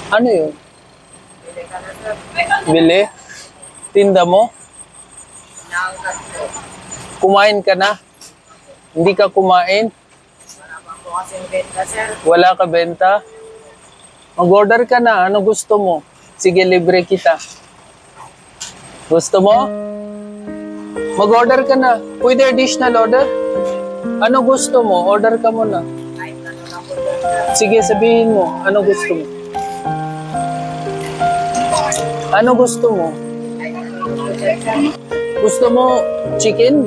Ano yun? Bili ka na, sir. Bili? Tinda mo? Inaangkat ko. Kumain ka na? Hindi ka kumain? Wala pa po kasing benta, sir. Wala ka benta? Mag-order ka na. Ano gusto mo? Sige, libre kita. Gusto mo? Mag-order ka na. Pwede additional order? Ano gusto mo? Order ka muna. Kahit ano na po, sir. Sige, sabihin mo. Ano gusto mo? Ano gusto mo? Kahit ano na po, sir. Gusto mo chicken?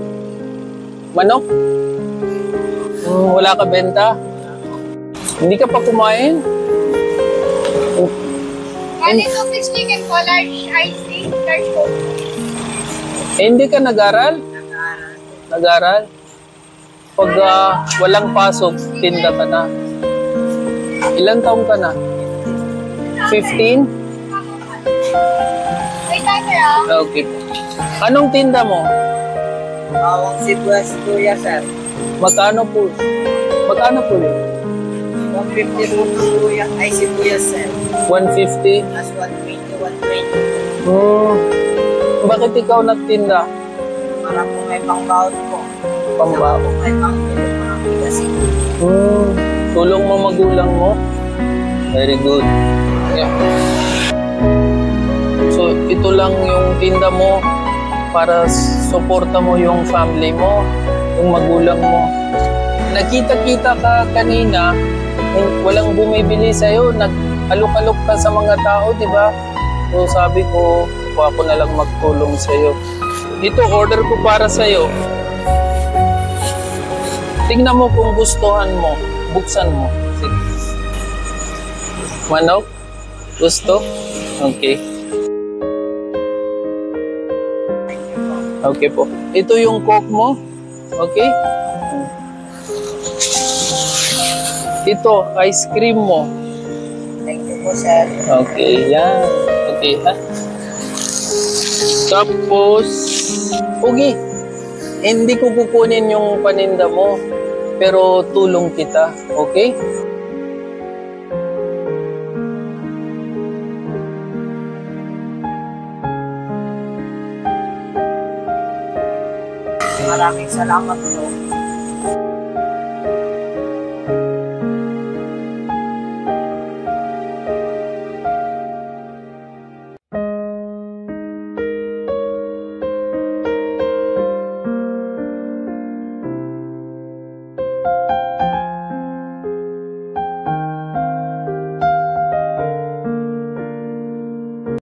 Manok? Wala ka benta? Hindi ka pa kumain? Ganito fish chicken po, large iced tea, large coke. Hindi ka nag-aral? Nag-aral? Pag walang pasok, tinda ka na. Ilan taong ka na? 15? Wait tayo, sir, ah. Okay. Anong tinda mo? Bawang sibuyas, luya, sir. Magkano po? Magkano po yun? 150 po luya. Ay, sibuyas, sir. 150? Plus 120, 120. Bakit ikaw nagtinda? Para po may pangbaon po. Pambaon. Saka po may pangkilo po ng bigasin. Tulong mo magulang mo? Very good. Yeah. So, ito lang yung tinda mo para suporta mo yung family mo, yung magulang mo. Nakita-kita ka kanina, walang bumibili sa'yo, nag-alok-alok ka sa mga tao, di ba? So, sabi ko, ako na lang magtulong sa'yo. Ito, order ko para sa'yo. Tingnan mo kung gustuhan mo. Buksan mo. Sige. Manok? Gusto? Okay. Okay po. Ito yung coke mo. Okay? Ito, ice cream mo. Thank you po, sir. Okay, yan. Okay, ha? Tapos, Ugi, hindi ko kukunin yung paninda mo, pero tulong kita, okay? Maraming salamat po.